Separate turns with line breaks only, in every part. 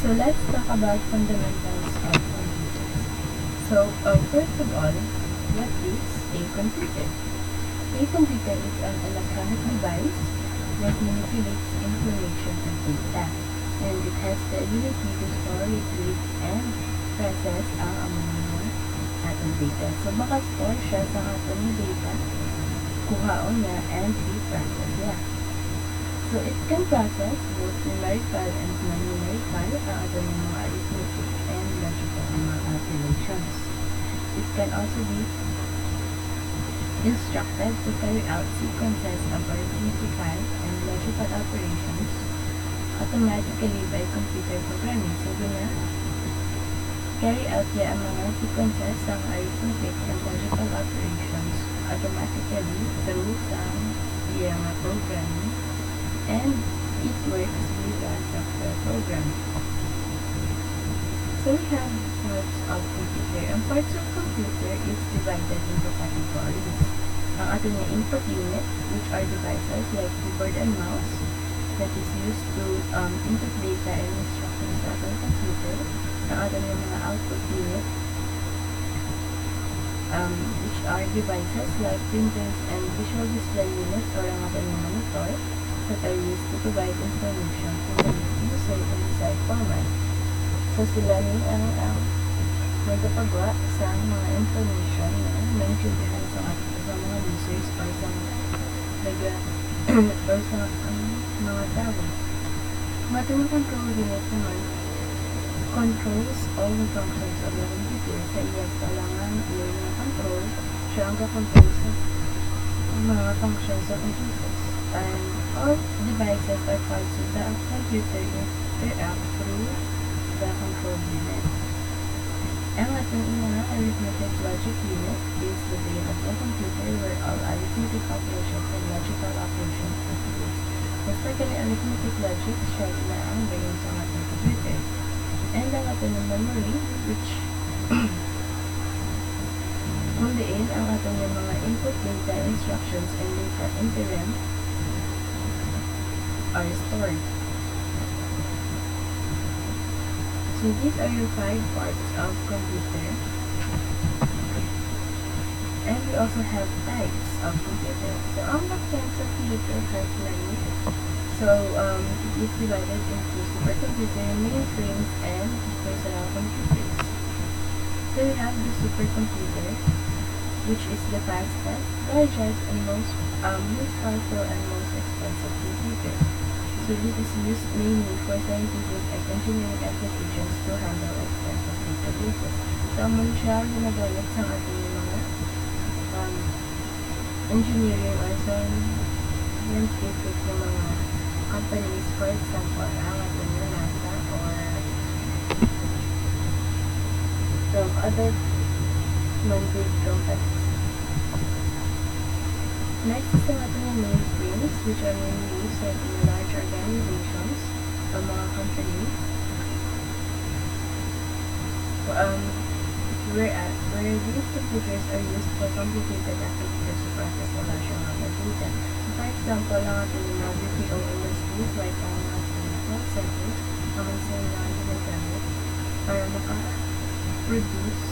So let's talk about fundamentals of computers. So first of all, what is a computer? A computer is an electronic device that manipulates information and data, and it has the ability to store, retrieve, and process ang mga atong data. So maka-store siya sa atong data, kuhaon niya, and i-process niya. So it can process both numerical and non-numerical ang atong mga arithmetic and logical mga operations. It can also be instructed to carry out sequences of arithmetical and logical operations automatically by computer programming. So na carry out niya ang mga sequences ng arithmetic and logical operations automatically through some programming, and it works with a software program. So we have parts of computer. Ang parts of computer is divided into categories. Ang ating input unit, which are devices like keyboard and mouse that is used to input data and instructions sa ating computer. Ang ating mga output unit, which are devices like printers and visual display unit, or ang ating monitor that are used to provide information to the user in desired format. So sila ni ang magpapagawa sa mga information na maintindihan sa mga users or sa or sa mga tao. Ating control unit naman controls all the functions of the computer. Sa iyang kailangan yung control, siya ang kakontrol sa mga functions of computers. And all devices or parts of the computer interact through the control unit. Ang ating mga arithmetic logic unit is the brain of the computer where all arithmetic operations and logical operations are used. Basta kani arithmetic logic, siya na ang brain sa ating computer. And ang ating memory, which kung diin ang ating mga input data, instructions, and data interim are stored. So these are your 5 parts of computer. And we also have types of computer. So all the types of computer has many. So it is divided into supercomputer, mainframes, and personal computers. So we have the supercomputer, which is the fastest, largest, and most powerful and most expensive computer. So this is used mainly for scientific and engineering applications to handle expensive databases. So ang siya ginagamit sa ating mga engineering or scientific na mga companies, for example, ang ating NASA or from other non-big companies. Next is ang ating mainframes, which are mainly used in large organizations or mga companies, where these computers are used for complicated activities to process a large amount of data. So for example, ang ating mga BPO industries like ang ating call centers, ang sa mga ginagamit para maka-produce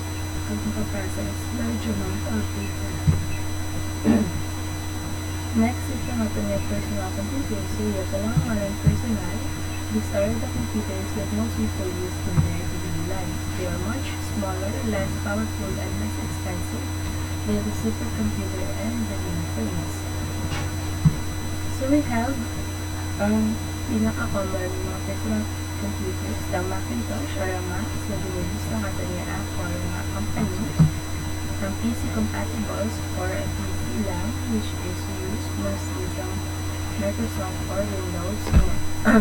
at maka-process large amount of data. Next is ang ating personal computers. So yung kailangan personal, these are the computers that most people use in their daily lives. They are much smaller, less powerful, and less expensive than the supercomputer and the mainframes. So we have pinaka-common mga personal computers, the Macintosh or ang Mac na binibis ng ating app or mga company. Ang PC compatibles or a PC lang, which is used mostly sa Microsoft or Windows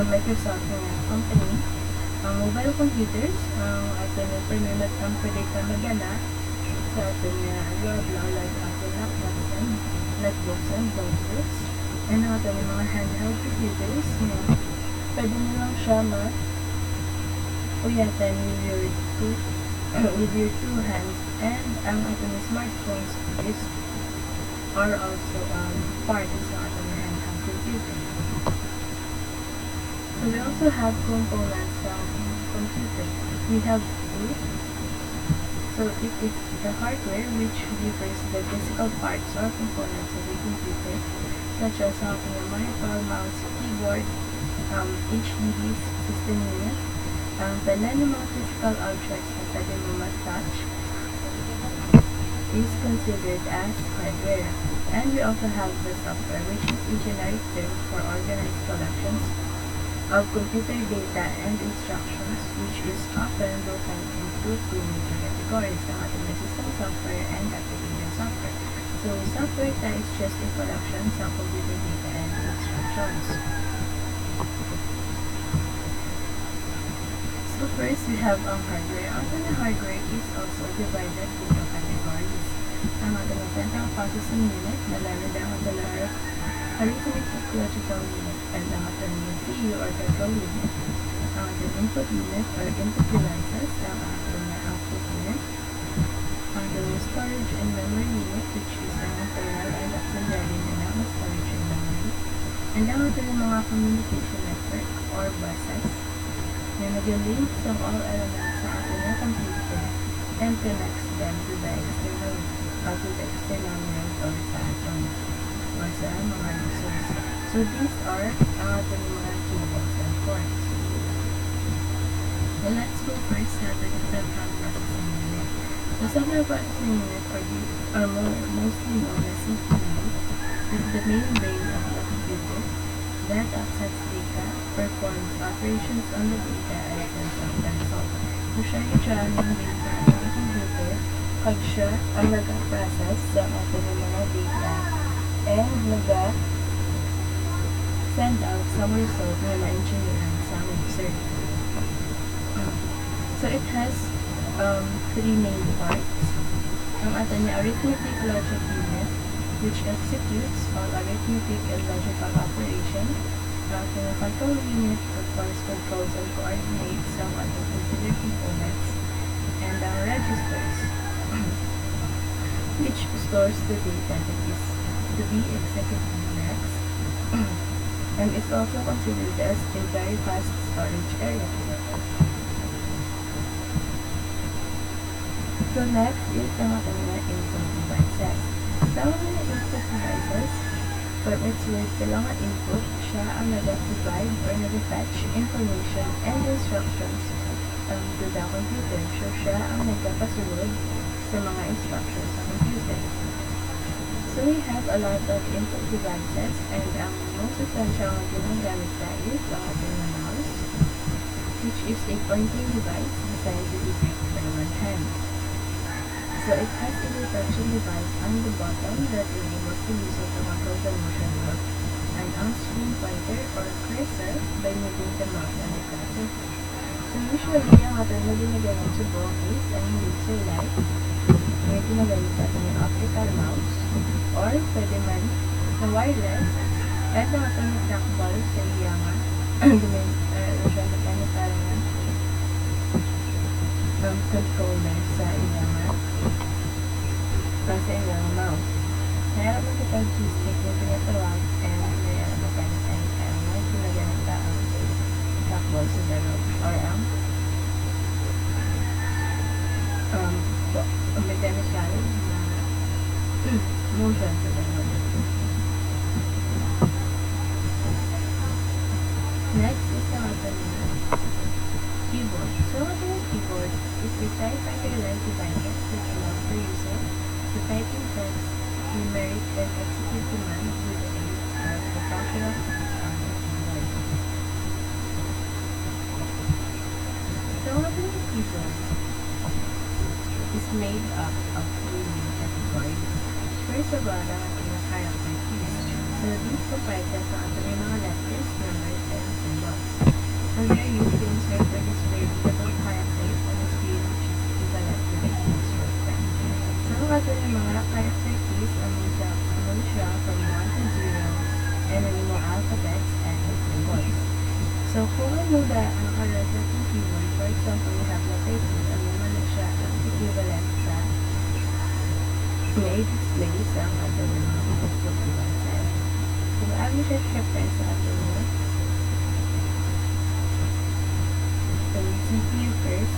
Microsoft company. Ang mobile computers, ang ating internet ang pwede ka magana sa ating web lang like ating laptops and netbooks and browsers. And ang ating mga handheld computers, pwede mo lang siya uyatan with your two hands. And ang ating smartphones are also part of the ating handheld computer. So we also have components from computer. We have boot. So it is the hardware which refers the physical parts or components of a computer, such as having a monitor, mouse, keyboard, HDD, system unit. Tanan ng mga physical objects na pwede mo matouch is considered as hardware. And we also have the software, which is a generic term for organized collections of computer data and instructions, which is often broken into two major categories, the system software and application software. So software is just a collection of computer data and instructions. So first we have hardware. The hardware is also divided into categories. Ang ating central processing unit na laro ang arithmetic logical unit, and ang ating CPU or control unit, ang ating input unit or input devices, ang ating output unit, ang ating storage and memory unit, which is ang internal and auxiliary na storage and memory, and ang ating mga communication network or buses na nag-link sa all elements sa ating computer and connects them to the external world or sa atom or sa mga users. So these are ang ating mga cables and ports. Well, let's go first sa ating central processing unit. The central processing unit, or mostly known as CPU, is the main brain of the computer that accesses data, performs operations on the data, and sends out the result. So siya yung dyan yung main brain of the computer, pag siya ang nag-process sa ating mga data and nag-send out some result na na-engineeran sa user. So it has three main parts. Ang ating arithmetic logic unit, which executes all arithmetic and logical operations. Ang ating control unit performs controls and coordinates some ating computer components. And ang registers, which stores the data that is to be executed next, and is also considered as a very fast storage area. So next is ang ating mga input devices. Sa mga input devices, for its work bilang input, siya ang nag-provide or nag-fetch information and instructions to the computer. So siya ang nagpapasunod sa mga instructions sa computer. So we have a lot of input devices, and ang most essential na ginagamit tayo is ang ating mouse, which is a pointing device designed to be gripped by one hand. So it has a detection device on the bottom that enables the user to control the motion of an on-screen pointer or cursor by moving the mouse on the cursor. So usually, ang ating na ginagamit sa buong is ang laser light, may ginagamit sa ating optical mouse, or pwede man na wireless, at ang ating trackball sa iyang siya na parang controller sa iyang mouse. Mayroon mo sa joystick na pinatawag, and mayroon mo pa na ginagamit ang trackball sa laro, or ang mechanical na motion sa laro. Next is ang ating keyboard. So ang ating keyboard is a typewriter-like device which allows the user to type in text, numeric, and execute commands with the aid of the functional keyboard. So ang ating keyboard is made up of three main categories. First of all, ang ating character keys. So these comprises ang ating mga letters, numbers, and symbols. So they are used to insert or display readable characters on the screen, which is equivalent to the keys shortcut. So ang ating mga character keys ang siya from 1 to 0, and ang mga alphabets and symbols. So kung ano ba ang character ng keyboard, for example, we have letter T, ang naman siya ang equivalent sa may display sa ating mga input devices. Kung ano siya syempre sa ating ating CPU first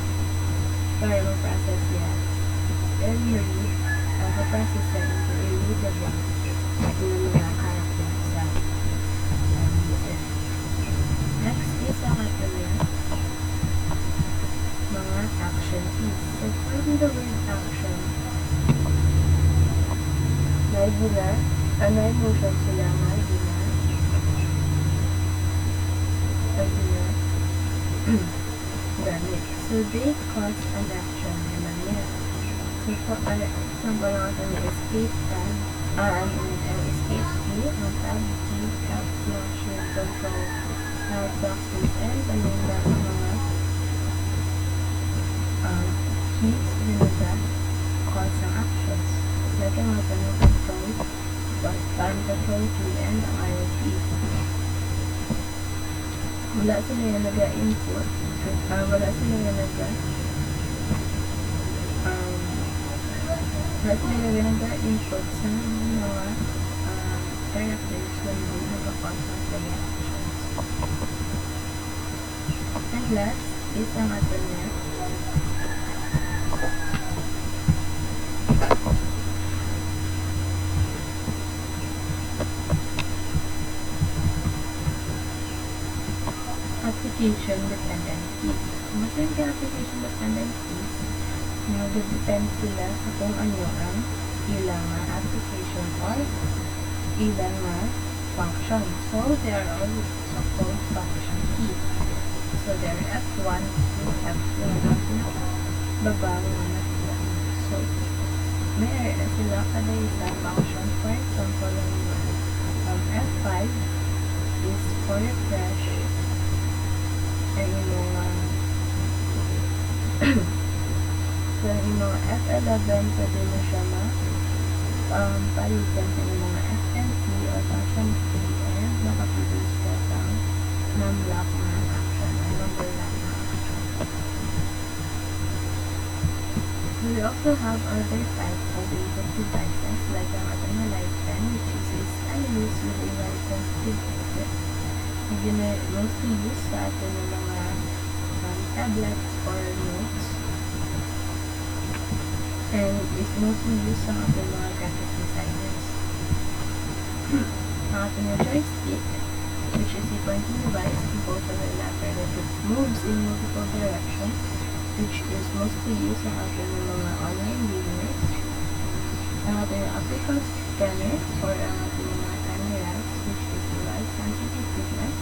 para mag-process yan. Then mag-process yan into a readable ng mga characters sa user. Next is ang ating mga action keys. So, from the word action, may motion sila, gamit. So, they cause an action naman yan. So, for example, ang escape tab, ang escape key, ang tab key, tab function, control, backspace, and paninda ang mga keys na cause ang actions. Like ang mga control key, and ang arrow key. Wala sila yung nag-input. Wala sila yung nag-input sa mga characters when they nag-cause ng reactions. And last is ang atin na application dependencies. Masalit ka application dependencies, nag-depend sila sa kung ano ang ilang application or ilang function. So, they are also called function keys. So, there are F1 to F2 na babang na sila. So, may sila kada isang function. For example, F5 is for refresh, and yung mga F11 pwede mo siya palitan sa yung mga FNC o function key, and makaproduce ka sa non-block na action o number block na action. We also have other types of input devices like ang ating lifetime, which is stylus with a license devices. Mostly used sa atin ng mga tablets or notes, and is mostly used sa ating mga graphic designers. Ang ating joystick, which is a pointing device composed of a lever that moves in multiple directions, which is mostly used sa ating mga online gamers. Ang ating optical scanner or ang ating mga cameras, which is a light-sensitive equipment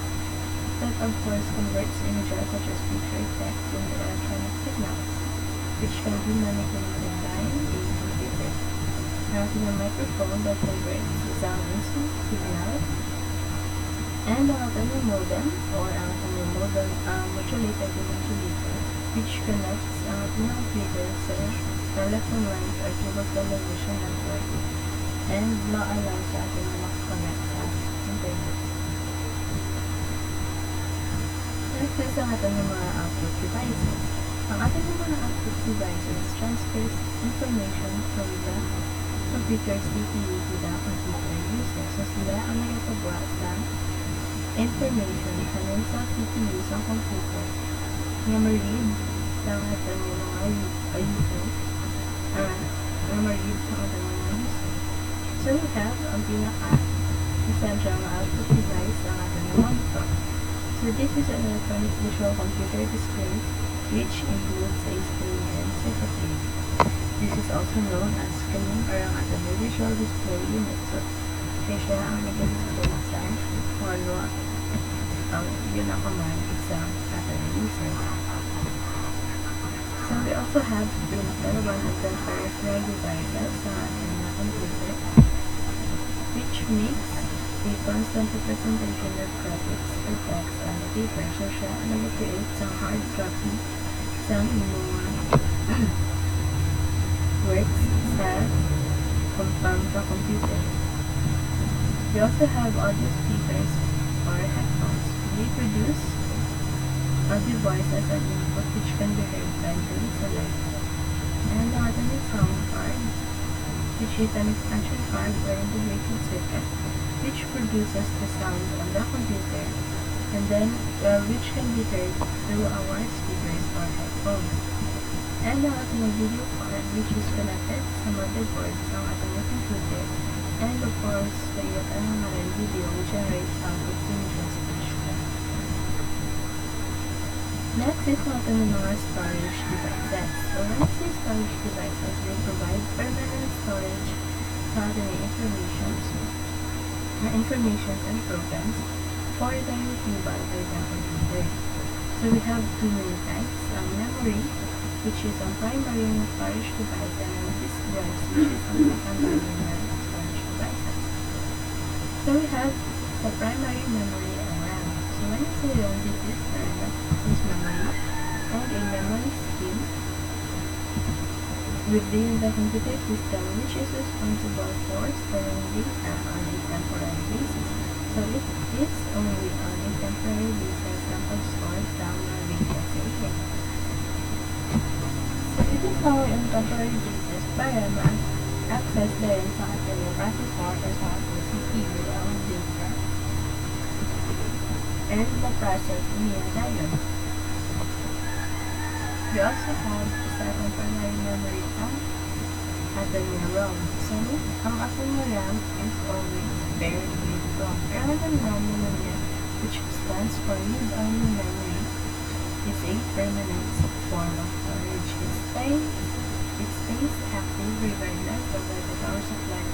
that of course converts images such as picture, text, into electronic signals, which can be manipulated by a computer. Ang ating microphone that converts sound into signal, and ang ating modem or ang ating modulator to ventilator, which connects ang ating computer sa telephone lines or cable television network, and ma-allow sa ating makakonnect sa internet. Next is ang ating mga output devices. Ang ating mga output devices transfers information from the computer's CPU to the computer user. So, sila ang nagkagawa sa information kanin sa CPU sa computer na ma-read sa ating mga user, na ma-read sa ating mga user. So, we have ang pinaka-essential na output device ang ating monitor. So, this is an electronic visual computer display which includes a screen and circuitry. This is also known as screen or ang ating visual display unit. So, siya ang nag-display sa ano ang command sa ating user. So, we also have printer, one of the peripheral devices sa ating computer, which makes a constant representation of graphics or text on the paper. So, siya ang nag-create sa hard copy sa inyong works sa computer. We also have audio speakers or headphones. They produce audio voice as an input which can be heard by the listener. And the other is sound card, which is an expansion card or integrated circuit which produces the sound on the computer and then which can be heard through our speakers or headphones. And ang ating video card which is connected sa motherboard sa ating computer, and of course kayo ang video which generates ang 15 flash drive. Next is natin yung mga storage devices. So when I say storage devices, they provide permanent storage sa ating informations and programs for the retrieval by the computer. So we have two main types, memory, which is a primary storage device, and disk drives, which is a secondary storage devices. So we have the primary memory and RAM. So when I say RAM, this is access memory and a memory scheme within the computer system, which is responsible for storing data on a temporary basis. So it is only on a temporary basis and can store some data again. So it is only on temporary basis para ma-access din sa ating processor or sa ating CPU ang data and the process via diode. We also have the second primary memory at the RAM. So, ang ating RAM is always paired with ROM. Rather than ROM memory, which stands for read-only memory, is a permanent form of storage. It stays active regardless of the power supply.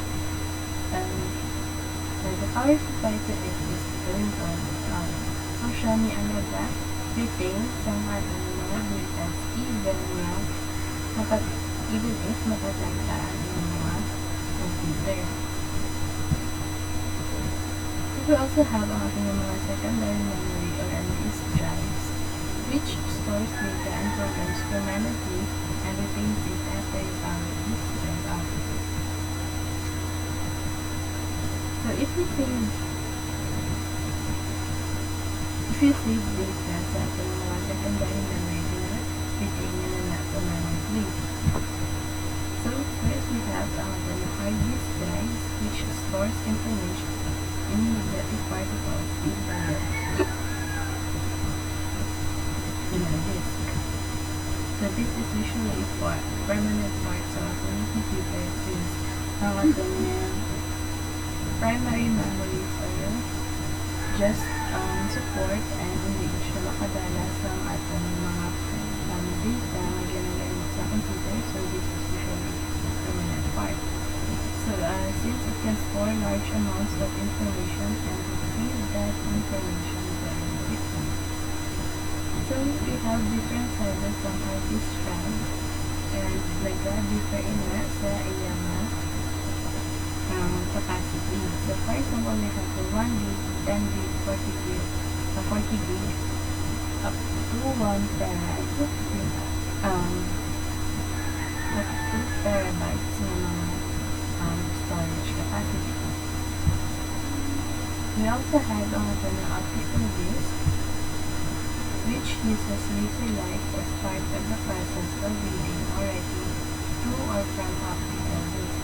When the power supply to it is turned on. So, siya ni alaga retain sa ating mga data even if matatagtaan ng mga computer. We also have ang ating mga secondary memory or disk drives, which stores data and programs permanently and retains it after you power disk drive out. So if you save data sa ating mga secondary memory, retain nyo na permanently. So first we have the hard disk drives, which stores information in the particles in a disk. So this is usually for permanent parts of the computer, since ang ating primary memories are just support and hindi siya makadala sa ating mga data na ginagamit sa computer. So this is usually the permanent part. So since it can store large amounts of information and retrieve that information very quickly. So we have different sizes ng hard disk drive, and nag-differ na sa iyang capacity. So for example, we have the 1 gig, 10 gig, 40 gig, up to 1 terabyte, up to 2 terabytes na mga storage capacity. We also have an optical disk, which uses laser light as part of the process of reading or writing to or from optical disk.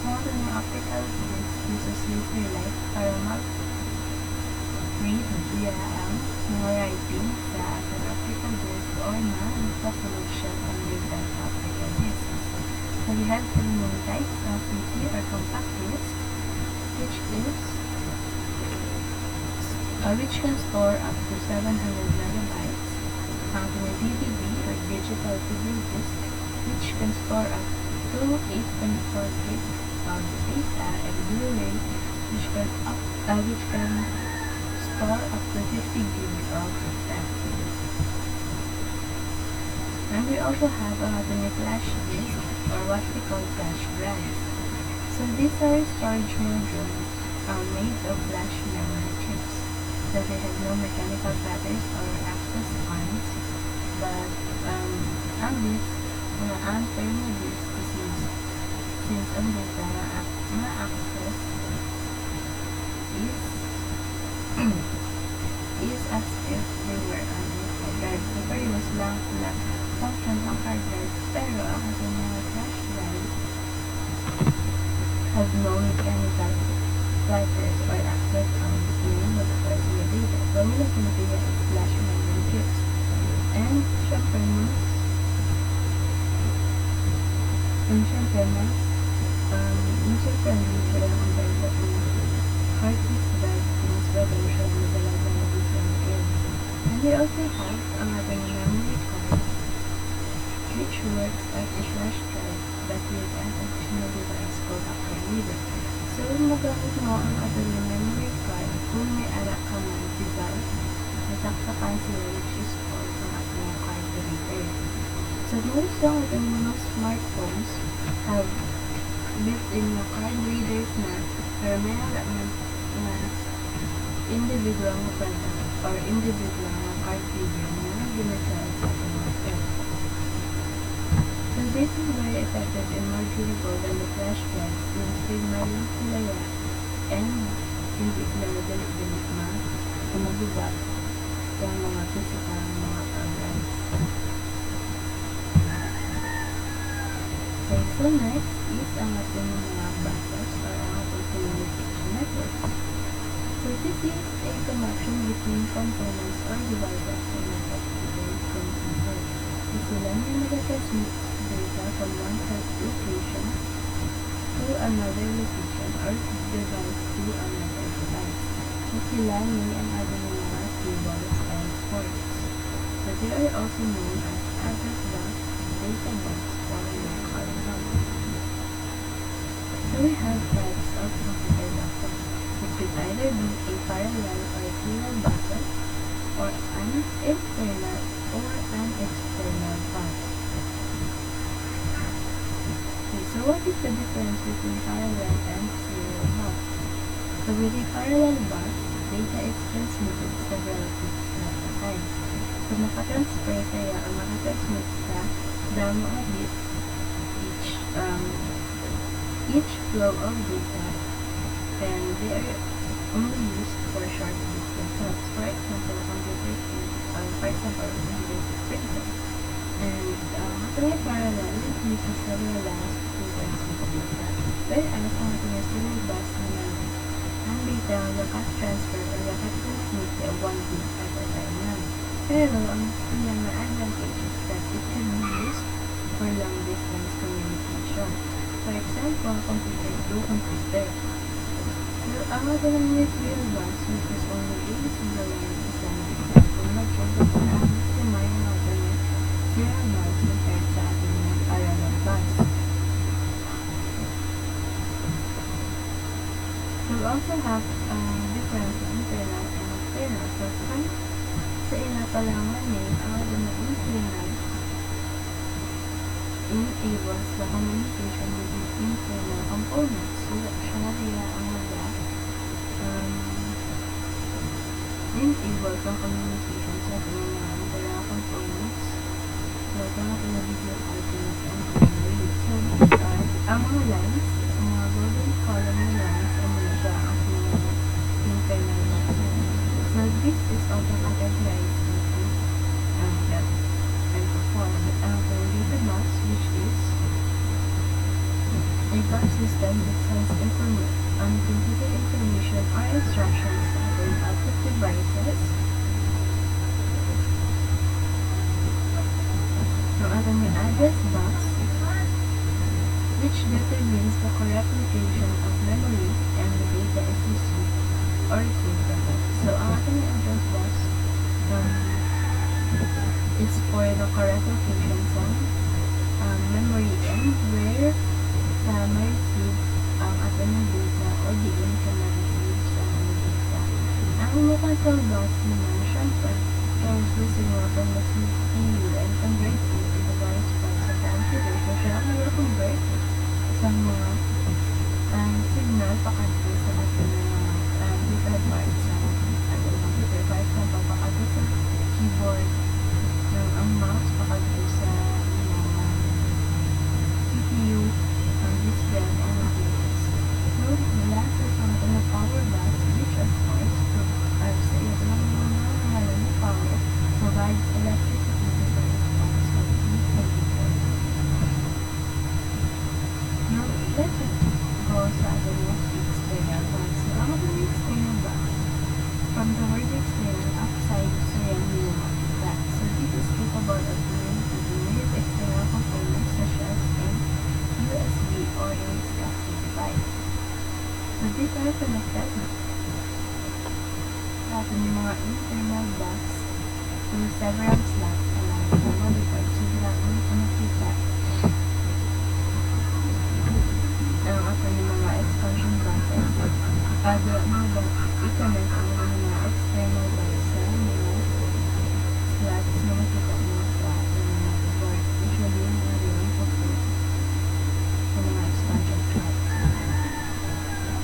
So ang optical disk uses laser light para mag-read via ang mga writing sa ating optical disk or magpasulog siya sa data sa optical disk. So we have three main types of CP or compact disk, which can store up to 700 megabytes. Ang DVD or digital video disk, which can store up to 8.4 gig of data, and Blu-ray, which can store up to 50 gig of data. And we also have a flash disk, or what we call flash drives. So these are storage modules made of flash memory chips. So they have no mechanical batteries or access points, but ang term of this is used since ang data na-access is as if they were on a hard drive. So various lang na function ng hard drive, pero ang ating mga flash drives have no mechanical batteries or access on the beginning of the data. So nila pinipili is flash memory chips. And syempre mas user-friendly sila ng compare sa hard disk drive mas better siya na dala-dala this and. And we also have ang ating memory card which works as a flash drive but with an additional device called a card reader. So, magamit mo ang ating memory card kung may ara ka man device na saksakan sila which is called ang ating card reader. So, most ng ating mga smartphones have built-in na card readers na pero may ara na individual na product or individual na card reader na ginagawa sa ating mga phone. So this is very effective and more durable than the flash drives since they maling sila and hindi sila madalik-dalik magubat sa mga physical mga programs. Okay, so next is ang ating mga buses or ang ating communication network. So this is a connection between components or devices in a particular computer. So sila niya nag-transmit data from one location to another location or device to another device. So sila ni ang ating mga cables and ports. So they are also known as address bus, data bus, or local bus. So we have types of computer buses. It could either be a parallel or serial buses or an internal or an external bus. So what is the difference between parallel and serial bus? So with a parallel bus, data is transmitted several bits at a time. So makatransfer saya o makatransmit sa damo of bits each flow of data and they are only used for short distances. For example, computer printer. And after parallel, it uses several lines to transmit data. Whereas ang ating serial bus naman, ang data naka-transfer or naka-transmit one bit at a time lang. Pero ang kanyang advantage is that it can be used for long distance communication. For example, computer to computer. So ang ating serial bus which is only a single line is lang data. Kung nag-focus na ang sistema yung ating serial bus compared sa ating parallel bus. So we also have difference internal and external. So sa inapalaman ni ang ating internal enables the communication between internal components. So siya na rin ang enables ang communication sa ating mga internal components. So, ito na pinabigyan natin ang memory. So, these are ang mga lines, ang mga golden column na lines, ang mga siya ang mga internal lines. So, this is also categorized into that and before. Ang data bus, which is a bus system that sends computer information or instructions to output devices. Ang ating address bus, which determines the correct location of memory and the data is received or saved from it. So, ang ating address bus is for the correct location sa memory and where ma-receive ang ating data o diin ka ma-receive sa ating data. Ang local bus naman, syempre, transfer signal from the CPU and convert it to the various parts of the computer. So, siya ang mag-convert sa mga signal pakadto sa ating mga different parts sa ating computer. For example, pakadto sa keyboard ng ang mouse, pakadto sa CPU, ang display, and ang keys. So, last is ang ating power bus, which of course, sa iyo lang mga power provides electricity to the response of the computer. Now, let's go sa ating external bus. So, ang ating external bus, from the word external, So these are connected sa ating mga internal blocks to several slots along the motherboard. So kailangan ko makita ang ating mga expansion buses. Ada mo ba i-connect ang mga external blocks sa mga slots na makita mo sa ating motherboard. Usually, yung mga po sa mga expansion slots.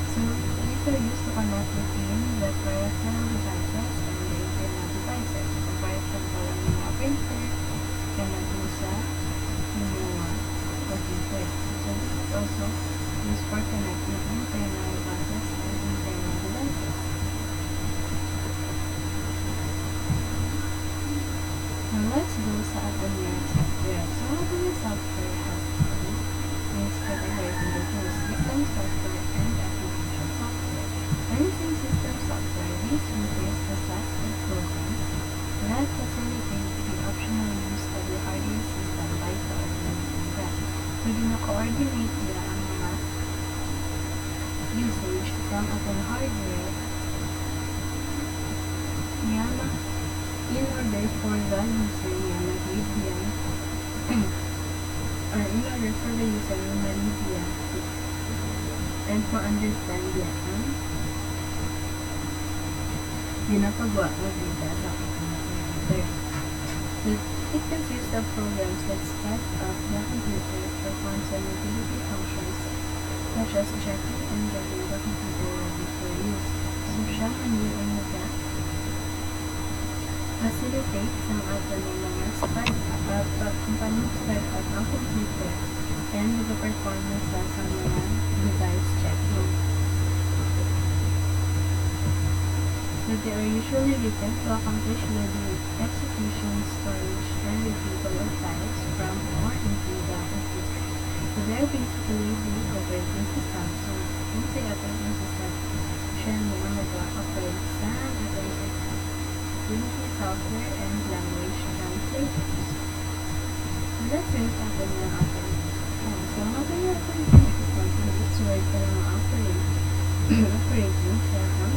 So, these are used to connect between the peripheral devices and the internal devices. So, for example, ang mga printer, connect mo sa mga computer. So, this is also used for connecting internal buses and internal devices. Now, let's go sa ating software. So, ating software has is categorized into two: system software and application software. When using system software, this refers to sets of programs that facilitate the optional use of the hardware system by coordinating them. So, gina-coordinate nila ang mga usage from ating hardware niya in order for the user niya mag-read yan or in order for the user na ma-read yan and ma-understand yan ang ginapagawa na data sa computer. So, it consists of programs that start up the computer, perform some utility functions such as checking and getting the computer ready for use. So, siya man yung facilitate ang ating mga start-up kung paano start-up ang computer and nag-perform na sa mga device checking. So they are usually written to accomplish the execution, storage, and retrieval of files from or into the computer. So they are basically the operating system. So kung sa operating system, siya mga mag-operate sa ating system. Using software and language translators. So let's use natin yung operating system. So ang ating operating system, it's word ka lang operating siya ang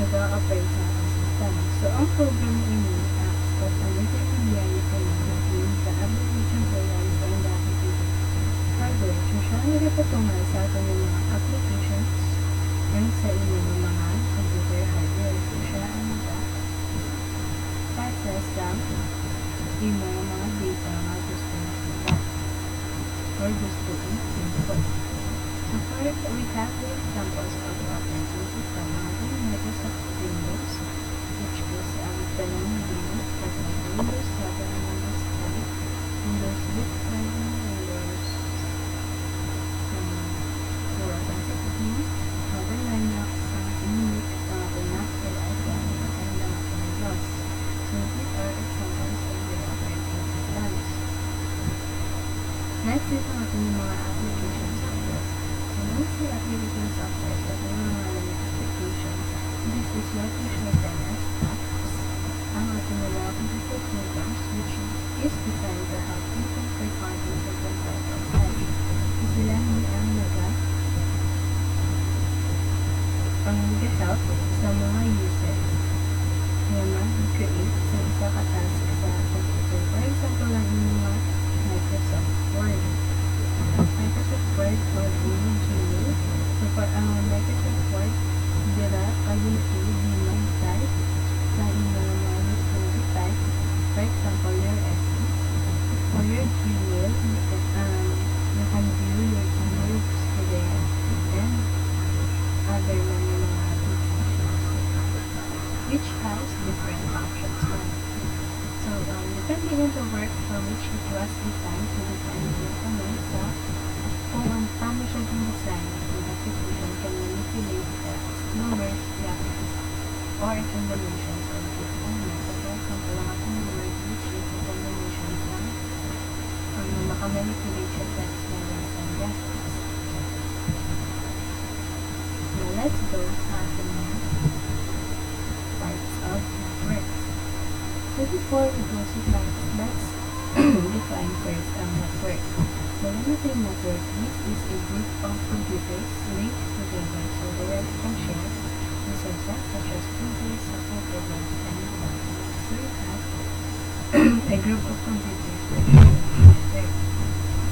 nag-operate sa ating system. So ang program ini acts as an intermediary connect between the application programs and the computer hardware. So siya ang nagpatungal sa ating mga applications and sa inyong mga computer hardware. So siya ang process lang yung mga data na gusto nila or gusto input. So first, we have the examples of operating system. Microsoft Windows, which is Windows, Windows 7, Windows 10, Windows Vista, Windows 2016, other Linux, Unix, Mac OS, and Windows. So these are examples of the operating systems. Next is ang ating mga application software. So once the application software, ito yung mga application, this is what we shorten as apps. Ang ating mga computer programs, which is designed to help people perform certain type of tasks. So sila ang nag-help sa mga users na mag-create sa isa ka-task sa computer. For example, lang yung mga Microsoft Word. Microsoft Word for Gmail. So, for ang Microsoft Word, dira ability di mag-type sa inyong mga gusto type. For example, your essence. For your Gmail, you can view your email gusto there and other mga which has different functions. So, depending on the work for which it was designed to define the command sa kung paano siya din-design, the application can manipulate text, numbers, graphics, or combinations of this element. So, for example, ang ating word which is a combination ng makamanipulate siya text, numbers, and graphics. Now, let's go sa ating parts of networks. So before we go to parts, let's define first ang network. So when we say network, this is a group of computers linked together. So group of computers that share network.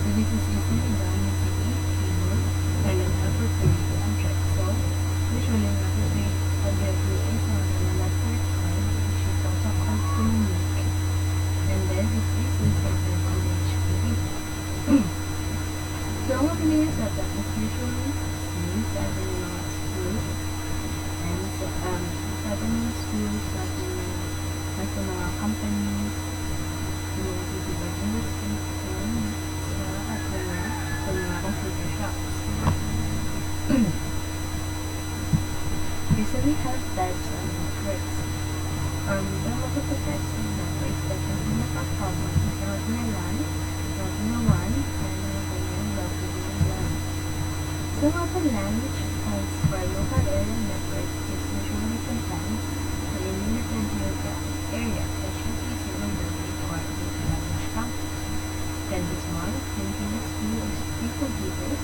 So this is easily done using a keyboard and an appropriate object. So usually an appropriate object is on a network card, which is also called unique, and then it is inserted on the HDD. So ang mabiling setup is usually seen sa ating mga schools and sa ating mga schools, sa ating mga companies, sa mga physical industries, and sa mga computer shops. Okay, so we have types of networks. The multiple types of networks that can be common is routing and LAN, routing and WAN, and routing and LAN. So routing LAN, which stands for local area network, is usually confined to a limited geographic area, such as a single building or a large campus. Can be small, continuous few or few computers,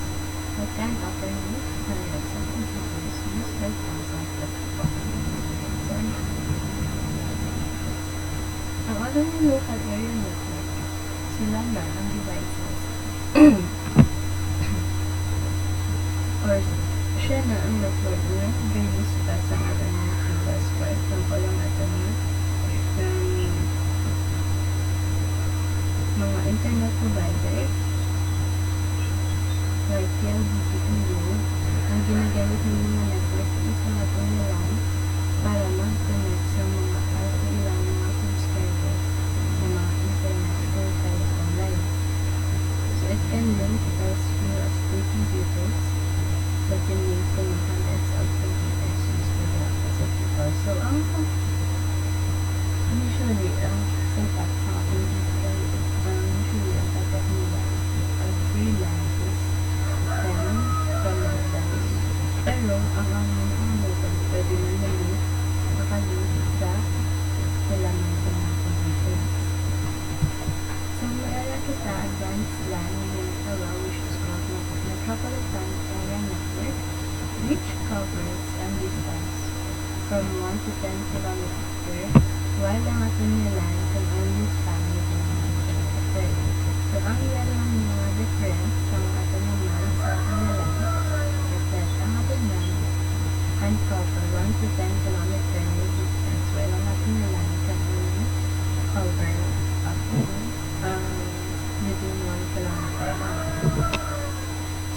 but can offer new hundreds of computers used by thousands of people. Ang other local area network, sila na ang devices or siya na ang network na release pa sa ating mga device. For example, ang ating mga internet provider like PLDT and Globe, ang ginagamit ng mga network is ang ating LAN para mag-connect sa mga ilang mga subscribers ng mga internet or telecom lines. So it can link as few as 2 computers, but can link to hundreds of computers used by thousands of people. So usually ang setup sa ating usually ang setup nila ang free LAN is 10 kilometers. Pero ang modem pwede na nalink makalink sa filamento ng computers. So mayroon kita advanced LAN na which is called Metropolitan Area Network, which covers a distance from 1 to 10 kilometers, while ang ating LAN can only span within 1 kilometer. So ang ilang mga difference ng ating LAN sa ating LAN is that ang ating LAN can cover 1 to 10 kilometer distance, while ang ating LAN can only cover up to within 1 kilometer.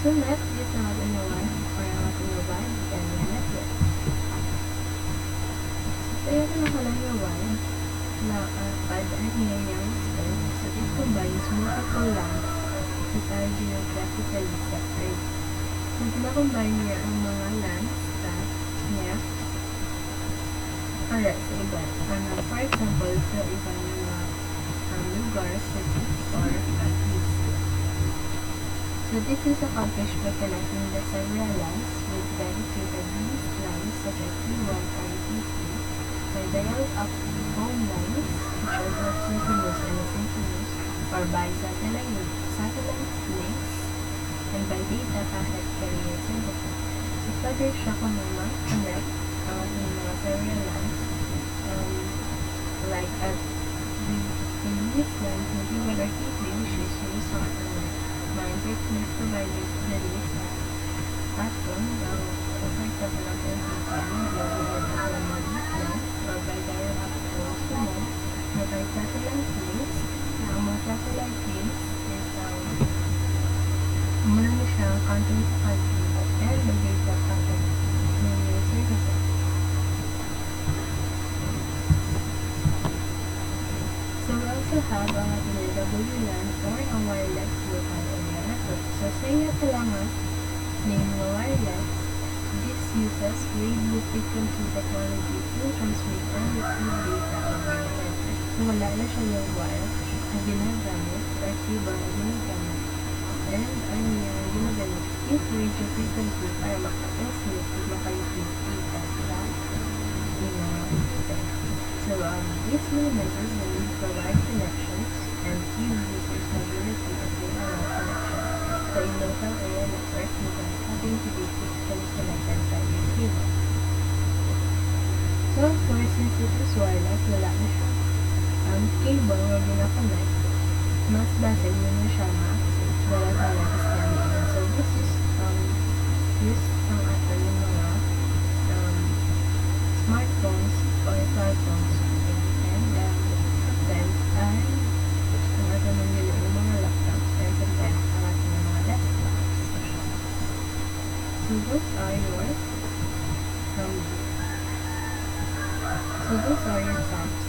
So next is ang ating WAN or ang ating wide area network. So ito na lang yung WAN na wide area network. So it combines multiple LANs that are geographically separate. So pinakombine niya ang mga LANs niya para sa iba. For example, sa iba ng mga lugar, cities, or countries. So this is accomplished by connecting the several LANs with dedicated leased lines such as T1 or T3, by dial-up home lines, which are both synchronous and asynchronous, or by satellite links, and by data packet carrier services. So pwede siya kung connect ang ating mga several lines, like at in this line, T1 or T3, which is used on mga internet providers release na platform, for example, ang MPN, global or national lines, or by dial-up homes to home, or by satellite links. Na ang mga satellite links is muna na siya country to country and the data packet carrier services. So we also have ang ating WLAN or ang wireless local area network. So sa iyo kailangan ng wireless, this uses radio frequency technology to transmit and receive data over the network. So wala na siya yung wire na ginagamit or cable na ginagamit, and ang ginagamit is radio frequency para makatransmit at makareceive data sa mga computer. So this will measure the need for wide connections and give users mobility as they allow connection to a local area network without having to be physically connected by a cable. So of course, since it is wireless, wala na siya cable nga gina-connect, mas basin mo na siya dala-dala sa scanning. So this is used sa atin yung mga smartphones or cellphones, and sometimes ay ang atin ng yung mga laptops, and sometimes ang atin ng mga desktops. So those are your types